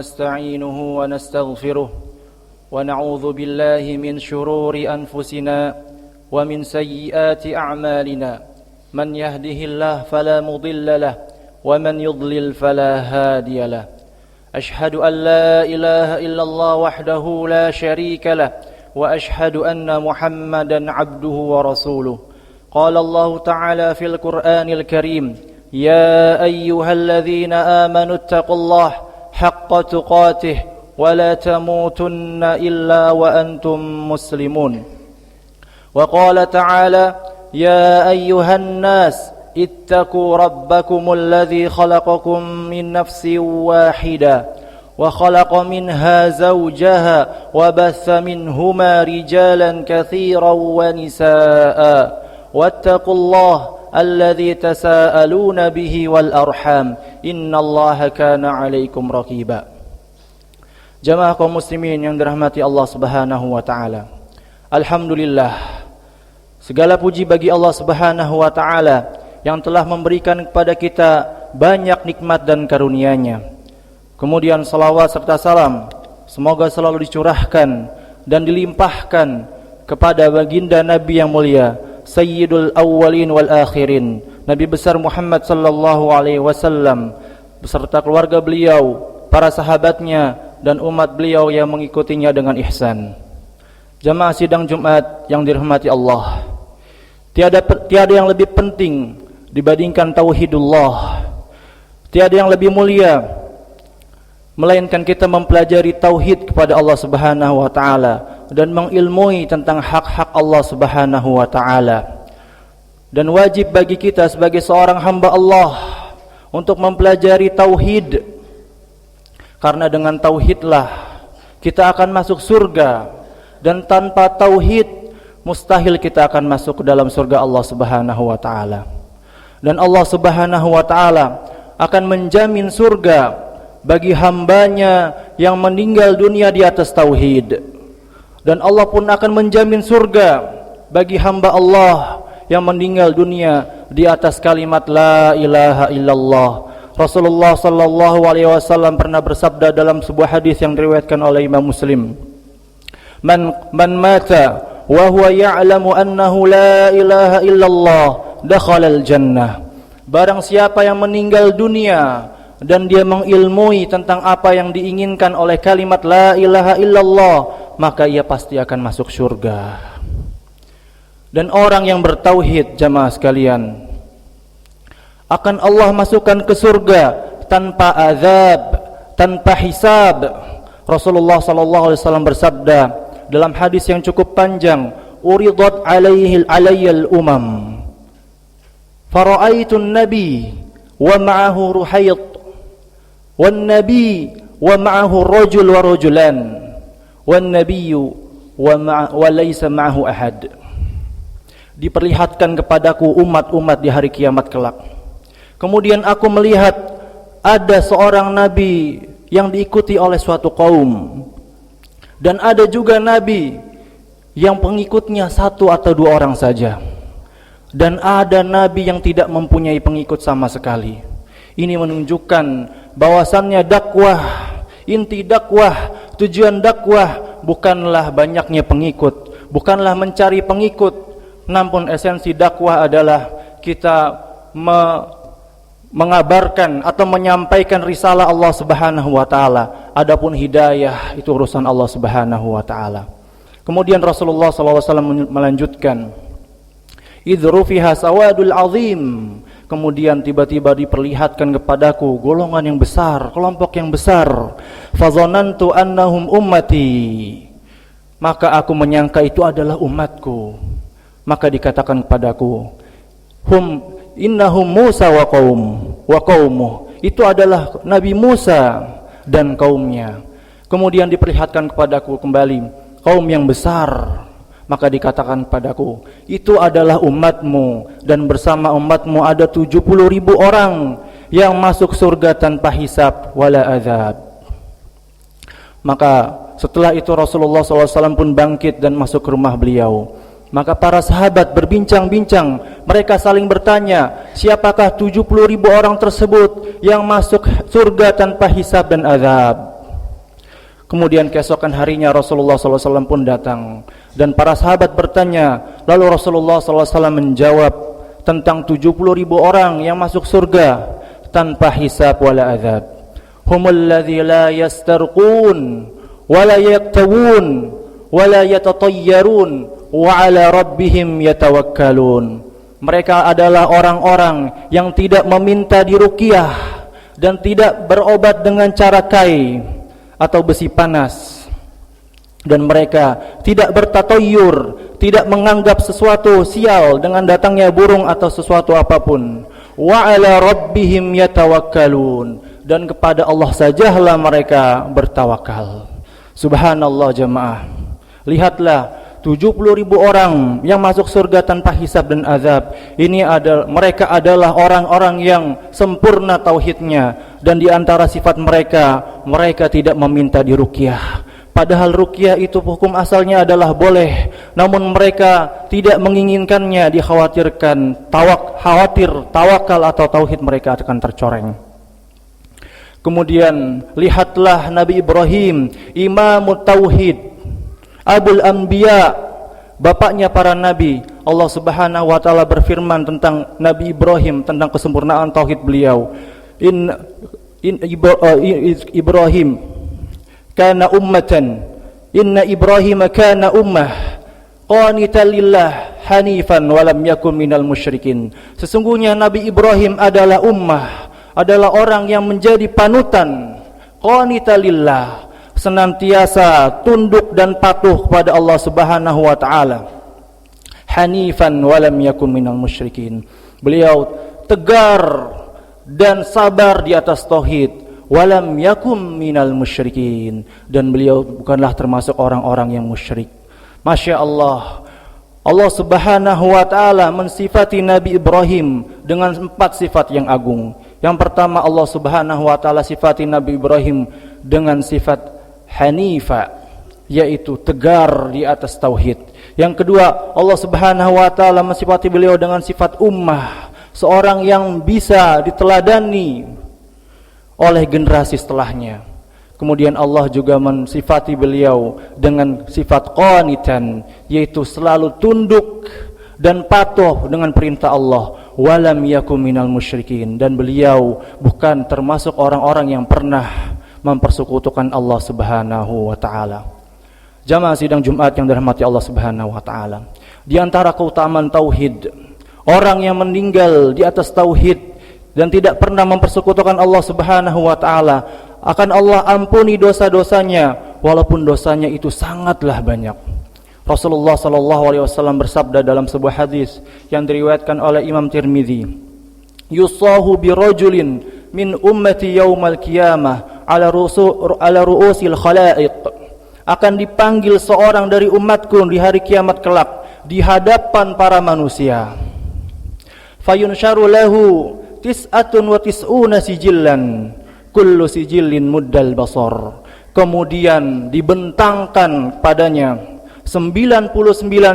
نستعينه ونستغفره ونعوذ بالله من شرور أنفسنا ومن سيئات أعمالنا من يهده الله فلا مضل له ومن يضلل فلا هادي له أشهد أن لا إله إلا الله وحده لا شريك له وأشهد أن محمدا عبده ورسوله قال الله تعالى في القرآن الكريم يا أيها الذين آمنوا اتقوا الله حق تقاته ولا تموتن إلا وأنتم مسلمون وقال تعالى يا أيها الناس اتقوا ربكم الذي خلقكم من نفس واحدة وخلق منها زوجها وبث منهما رجالا كثيرا ونساء واتقوا الله الذي تساءلون به والأرحام إن الله كان عليكم رقيبا. Jamaah kaum muslimin yang dirahmati Allah Subhanahu wa taala. Alhamdulillah, segala puji bagi Allah Subhanahu wa taala yang telah memberikan kepada kita banyak nikmat dan karunia-Nya. Kemudian salawat serta salam semoga selalu dicurahkan dan dilimpahkan kepada baginda Nabi yang mulia, Sayyidul Awwalin wal Akhirin, Nabi besar Muhammad sallallahu alaihi wasallam beserta keluarga beliau, para sahabatnya dan umat beliau yang mengikutinya dengan ihsan. Jamaah sidang Jumat yang dirahmati Allah, tiada yang lebih penting dibandingkan tauhidullah. Tiada yang lebih mulia melainkan kita mempelajari tauhid kepada Allah Subhanahu wa taala dan mengilmui tentang hak-hak Allah Subhanahu wa taala. Dan wajib bagi kita sebagai seorang hamba Allah untuk mempelajari tauhid, karena dengan tauhidlah kita akan masuk surga, dan tanpa tauhid mustahil kita akan masuk ke dalam surga Allah Subhanahu wa taala. Dan Allah Subhanahu wa taala akan menjamin surga bagi hambanya yang meninggal dunia di atas tauhid. Dan Allah pun akan menjamin surga bagi hamba Allah yang meninggal dunia di atas kalimat la ilaha illallah. Rasulullah sallallahu alaihi wasallam pernah bersabda dalam sebuah hadis yang diriwayatkan oleh Imam Muslim, Man mata wa huwa ya'lamu annahu la ilaha illallah dakhalal jannah. Barang siapa yang meninggal dunia dan dia mengilmui tentang apa yang diinginkan oleh kalimat la ilaha illallah, maka ia pasti akan masuk surga. Dan orang yang bertauhid, jamaah sekalian, akan Allah masukkan ke surga tanpa azab, tanpa hisab. Rasulullah sallallahu alaihi wasallam bersabda dalam hadis yang cukup panjang, uridat alayyal umam fara'aitun nabi wa ma'ahu ruhayt wan nabi wa ma'ahu rajul wa rajulan wan nabiyyu wa laysa ma'ahu ahad. Diperlihatkan kepadaku umat-umat di hari kiamat kelak. Kemudian aku melihat ada seorang nabi yang diikuti oleh suatu kaum, dan ada juga nabi yang pengikutnya satu atau dua orang saja, dan ada nabi yang tidak mempunyai pengikut sama sekali. Ini menunjukkan bahwasannya dakwah, inti dakwah, tujuan dakwah bukanlah banyaknya pengikut, bukanlah mencari pengikut, namun esensi dakwah adalah kita mengabarkan atau menyampaikan risalah Allah Subhanahu wa taala. Adapun hidayah itu urusan Allah Subhanahu wa taala. Kemudian Rasulullah sallallahu alaihi wasallam melanjutkan, idzu fiha sawadul azim. Kemudian tiba-tiba diperlihatkan kepadaku golongan yang besar, kelompok yang besar. Fazanantu annahum ummati. Maka aku menyangka itu adalah umatku. Maka dikatakan kepadaku, innahum Musa wa qaumuh. Itu adalah Nabi Musa dan kaumnya. Kemudian diperlihatkan kepadaku kembali kaum yang besar. Maka dikatakan padaku, itu adalah umatmu, dan bersama umatmu ada 70.000 orang yang masuk surga tanpa hisab wala azab. Maka setelah itu Rasulullah SAW pun bangkit dan masuk ke rumah beliau. Maka para sahabat berbincang-bincang, mereka saling bertanya, siapakah 70.000 orang tersebut yang masuk surga tanpa hisab dan azab? Kemudian keesokan harinya Rasulullah SAW pun datang dan para sahabat bertanya. Lalu Rasulullah SAW menjawab tentang 70.000 orang yang masuk surga tanpa hisab wala azab. Humul ladzi la yastarqun wala yaktawun wala yatatayyarun wa ala rabbihim yatawakkalun. Mereka adalah orang-orang yang tidak meminta diruqyah dan tidak berobat dengan cara kai atau besi panas, dan mereka tidak bertatoyur, tidak menganggap sesuatu sial dengan datangnya burung atau sesuatu apapun. Wa ala rabbihim yatawakkalun, dan kepada Allah sajalah mereka bertawakal. Subhanallah jemaah. Lihatlah 70.000 orang yang masuk surga tanpa hisab dan azab. Mereka adalah orang-orang yang sempurna tauhidnya, dan di antara sifat mereka, mereka tidak meminta diruqyah. Padahal ruqyah itu hukum asalnya adalah boleh, namun mereka tidak menginginkannya, dikhawatirkan tawakal atau tauhid mereka akan tercoreng. Kemudian lihatlah Nabi Ibrahim, Imamut Tauhid, Abul Anbiya, bapaknya para nabi. Allah Subhanahu wa taala berfirman tentang Nabi Ibrahim, tentang kesempurnaan tauhid beliau. Ibrahim kana ummatan, inna Ibrahim kana ummah qanitan lillah hanifan wa lam yakun minal musyrikin. Sesungguhnya Nabi Ibrahim adalah ummah, adalah orang yang menjadi panutan, qanitan lillah, senantiasa tunduk dan patuh kepada Allah Subhanahu wa taala. Hanifan wa lam yakun minal musyrikin. Beliau tegar dan sabar di atas tauhid. Walam yakum minal musyrikin, dan beliau bukanlah termasuk orang-orang yang musyrik. Masya Allah. Allah Subhanahu wa taala mensifati Nabi Ibrahim dengan 4 sifat yang agung. Yang pertama, Allah Subhanahu wa taala sifati Nabi Ibrahim dengan sifat hanifa, yaitu tegar di atas tauhid. Yang kedua, Allah Subhanahu wa taala mensifati beliau dengan sifat ummah, seorang yang bisa diteladani oleh generasi setelahnya. Kemudian Allah juga mensifati beliau dengan sifat qanitan, yaitu selalu tunduk dan patuh dengan perintah Allah. Walam yakum minal musyrikin, dan beliau bukan termasuk orang-orang yang pernah mempersekutukan Allah Subhanahu wa taala. Jamaah sidang Jumat yang dirahmati Allah Subhanahu wa taala, di antara keutamaan tauhid, orang yang meninggal di atas tauhid dan tidak pernah mempersekutukan Allah Subhanahu wa taala, akan Allah ampuni dosa-dosanya walaupun dosanya itu sangatlah banyak. Rasulullah sallallahu alaihi wasallam bersabda dalam sebuah hadis yang diriwayatkan oleh Imam Tirmizi, yusahu bi rajulin min ummati yaumal qiyamah ala ru'usil khalaiq. Akan dipanggil seorang dari umatku di hari kiamat kelak di hadapan para manusia. Fayunsharu lahu tis'atun wa tis'una sijillan kullu sijillin muddal basar. Kemudian dibentangkan padanya 99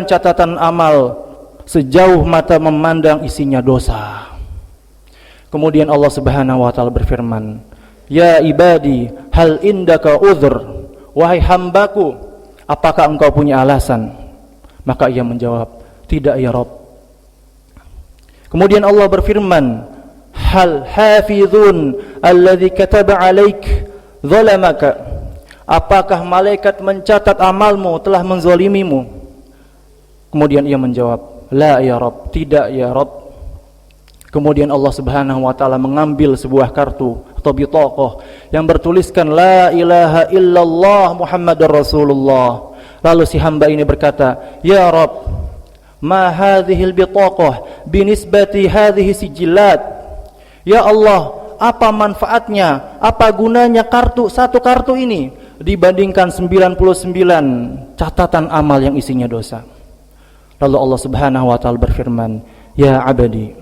catatan amal sejauh mata memandang isinya dosa. Kemudian Allah Subhanahu wa taala berfirman, ya ibadi hal indaka udhr, wahai hambaku, apakah engkau punya alasan? Maka ia menjawab, tidak ya Rabb. Kemudian Allah berfirman, hal hafizun alladhi kataba alaik zalamaka, apakah malaikat mencatat amalmu telah menzalimimu? Kemudian ia menjawab, la ya Rabb, tidak ya Rabb. Kemudian Allah Subhanahu wa taala mengambil sebuah kartu atau bitaqah yang bertuliskan la ilaha illallah Muhammadur Rasulullah. Lalu si hamba ini berkata, ya Rabb, ma hadhil bitaqah binisbati hadhihi sijillat. Ya Allah, apa manfaatnya, apa gunanya satu kartu ini dibandingkan 99 catatan amal yang isinya dosa? Lalu Allah Subhanahu wa taala berfirman, ya abadi,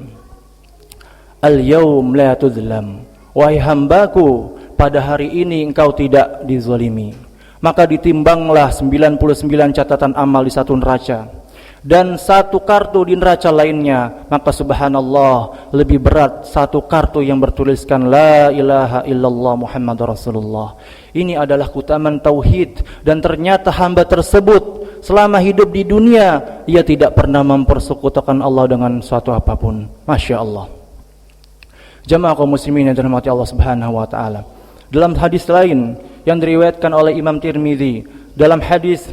al-yawm la tudlam, wahai hambaku, pada hari ini engkau tidak dizalimi. Maka ditimbanglah 99 catatan amal di satu neraca, dan satu kartu di neraca lainnya, maka subhanallah lebih berat satu kartu yang bertuliskan la ilaha illallah Muhammadur Rasulullah. Ini adalah keutamaan tauhid, dan ternyata hamba tersebut selama hidup di dunia ia tidak pernah mempersekutukan Allah dengan suatu apapun. Masya Allah. Jamaah kaum muslimin yang dirahmati Allah Subhanahu wa taala. Dalam hadis lain yang diriwayatkan oleh Imam Tirmidzi, dalam hadis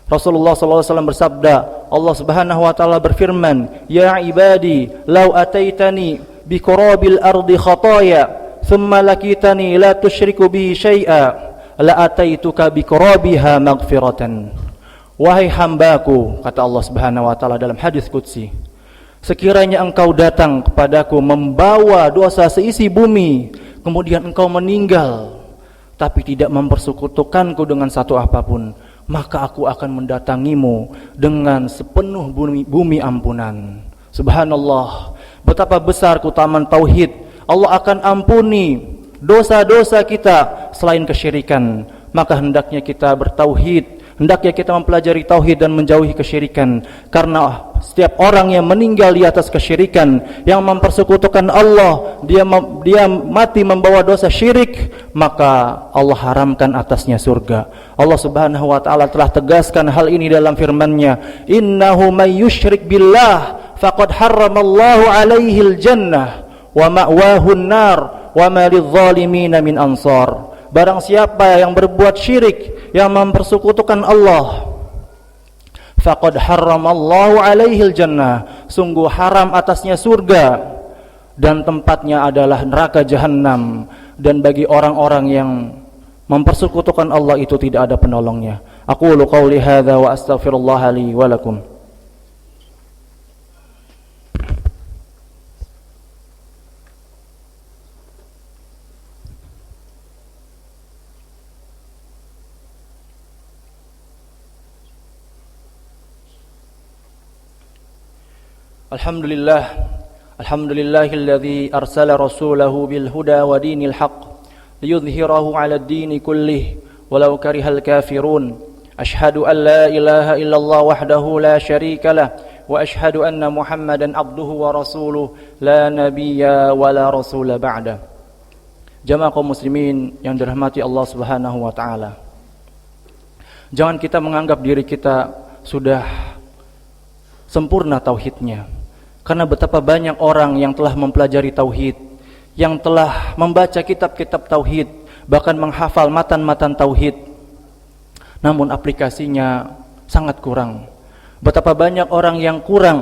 Rasulullah SAW bersabda, Allah Subhanahu wa taala berfirman, "Ya ibadi, law ataitani bi qurabil ardi khataya, thumma lakitani la tusyriku bi syai'a, la ataituka bi qurabiha maghfiratan." Wahai hambaku, kata Allah Subhanahu wa taala dalam hadis qudsi, sekiranya engkau datang kepadaku membawa dosa seisi bumi, kemudian engkau meninggal tapi tidak mempersekutukanku dengan satu apapun, maka aku akan mendatangimu dengan sepenuh bumi ampunan. Subhanallah, betapa besar keutamaan tauhid. Allah akan ampuni dosa-dosa kita selain kesyirikan. Maka hendaknya kita bertauhid, hendaknya kita mempelajari tauhid dan menjauhi kesyirikan. Karena setiap orang yang meninggal di atas kesyirikan, yang mempersekutukan Allah, dia mati membawa dosa syirik, maka Allah haramkan atasnya surga. Allah Subhanahu wa taala telah tegaskan hal ini dalam firman-Nya, "Innahu may yusyrik billah faqad harramallahu alaihil jannah wa ma'wahu an-nar wa ma lidh-dhalimin min ansar." Barang siapa yang berbuat syirik, yang mempersekutukan Allah, faqad harramallahu alaihil jannah, sungguh haram atasnya surga, dan tempatnya adalah neraka jahanam, dan bagi orang-orang yang mempersekutukan Allah itu tidak ada penolongnya. Aqulu qauli hadza wa astaghfirullah li wa lakum. Alhamdulillahilladzi arsala rasulahu bil huda wa dinil haqq liyudhhirahu 'ala ad-dini kullih walau karihal kafirun. Ashhadu an la ilaha illallah wahdahu la syarika lah wa ashhadu anna Muhammadan abduhu wa rasuluh la nabiyya wa la rasula ba'da. Jamaah kaum muslimin yang dirahmati Allah Subhanahu wa taala. Jangan kita menganggap diri kita sudah sempurna tauhidnya. Karena betapa banyak orang yang telah mempelajari tauhid, yang telah membaca kitab-kitab tauhid, bahkan menghafal matan-matan tauhid, namun aplikasinya sangat kurang. Betapa banyak orang yang kurang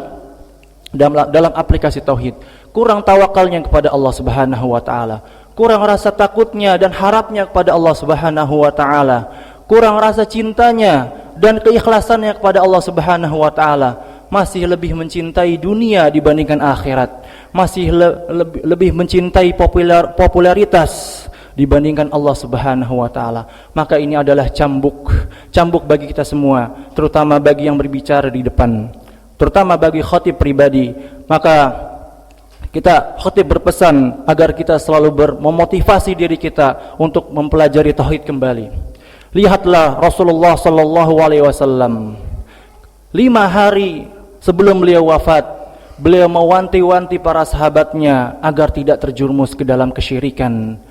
dalam aplikasi tauhid, kurang tawakalnya kepada Allah Subhanahu wa taala, kurang rasa takutnya dan harapnya kepada Allah Subhanahu wa taala, kurang rasa cintanya dan keikhlasannya kepada Allah Subhanahu wa taala. Masih lebih mencintai dunia dibandingkan akhirat, masih lebih mencintai popularitas dibandingkan Allah Subhanahu wa taala. Maka ini adalah cambuk bagi kita semua, terutama bagi yang berbicara di depan, terutama bagi khatib pribadi. Maka kita khatib berpesan agar kita selalu memotivasi diri kita untuk mempelajari tauhid kembali. Lihatlah Rasulullah sallallahu alaihi wasallam 5 hari sebelum beliau wafat, beliau mewanti-wanti para sahabatnya agar tidak terjerumus ke dalam kesyirikan.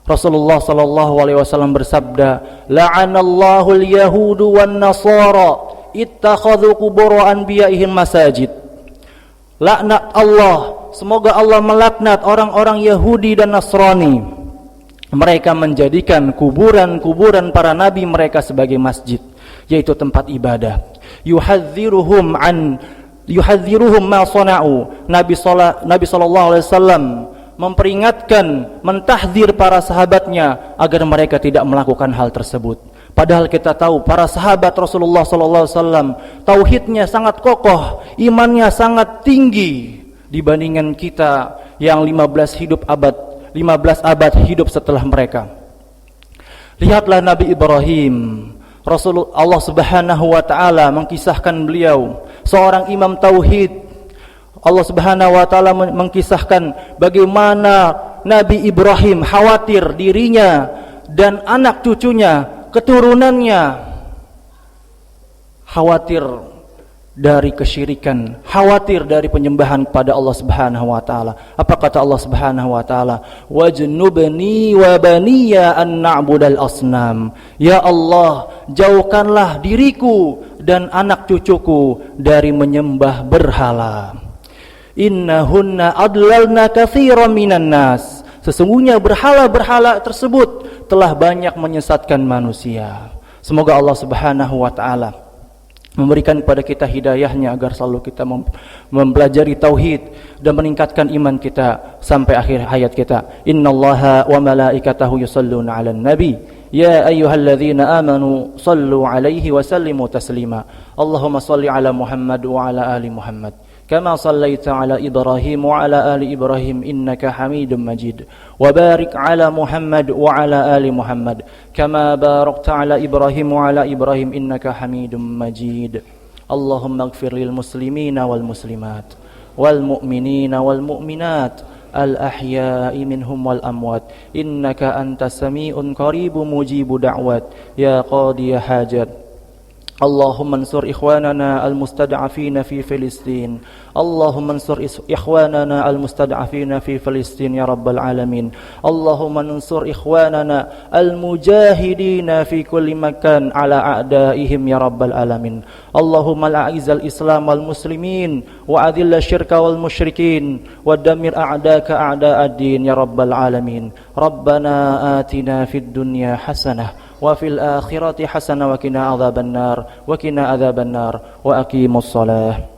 Rasulullah sallallahu alaihi wasallam bersabda, "La'anallahu al-yahudu wan nasara ittakhadhu qubur anbiya'ihim masajid." Laknat Allah, semoga Allah melaknat orang-orang Yahudi dan Nasrani. Mereka menjadikan kuburan-kuburan para nabi mereka sebagai masjid, yaitu tempat ibadah. Yuhadziruhum ma sana'u. Nabi sallallahu alaihi wasallam memperingatkan, mentahdzir para sahabatnya agar mereka tidak melakukan hal tersebut. Padahal kita tahu para sahabat Rasulullah sallallahu alaihi wasallam tauhidnya sangat kokoh, imannya sangat tinggi dibandingkan kita yang 15 abad hidup setelah mereka. Lihatlah Nabi Ibrahim, Allah Subhanahu wa taala mengkisahkan beliau seorang imam tauhid. Allah Subhanahu wa taala mengkisahkan bagaimana Nabi Ibrahim khawatir dirinya dan anak cucunya, keturunannya khawatir dari kesyirikan, khawatir dari penyembahan kepada Allah Subhanahu wa taala. Apa kata Allah Subhanahu wa taala? Wajnubni wa baniya an na'budal asnam. Ya Allah, jauhkanlah diriku dan anak cucuku dari menyembah berhala. Innahunna adlalna katsiran minan nas. Sesungguhnya berhala-berhala tersebut telah banyak menyesatkan manusia. Semoga Allah Subhanahu wa taala memberikan kepada kita hidayahnya agar selalu kita mempelajari tauhid dan meningkatkan iman kita sampai akhir hayat kita. Innallaha wa malaikatahu yusalluna 'alan nabi ya ayyuhalladzina amanu sallu 'alaihi wa sallimu taslima. Allahumma shalli 'ala Muhammad wa 'ala ali Muhammad كما صليت على إبراهيم وعلى آل إبراهيم إنك حميد مجيد وبارك على محمد وعلى آل محمد كما باركت على إبراهيم وعلى إبراهيم إنك حميد مجيد اللهم اغفر للمسلمين والمسلمات والمؤمنين والمؤمنات الأحياء منهم والأموات إنك أنت سميع قريب مجيب دعوات يا قاضي حاجات اللهم انصر إخواننا المستضعفين في فلسطين اللهم انصر إخواننا المستضعفين في فلسطين يا رب العالمين اللهم انصر إخواننا المجاهدين في كل مكان على أعدائهم يا رب العالمين اللهم أعز الإسلام والمسلمين وأذل الشرك والمشركين ودمر أعداءك أعداء الدين يا رب العالمين ربنا آتنا في الدنيا حسنة وفي الآخرة حسنة وقنا عذاب النار وقنا عذاب النار وأقيموا الصلاة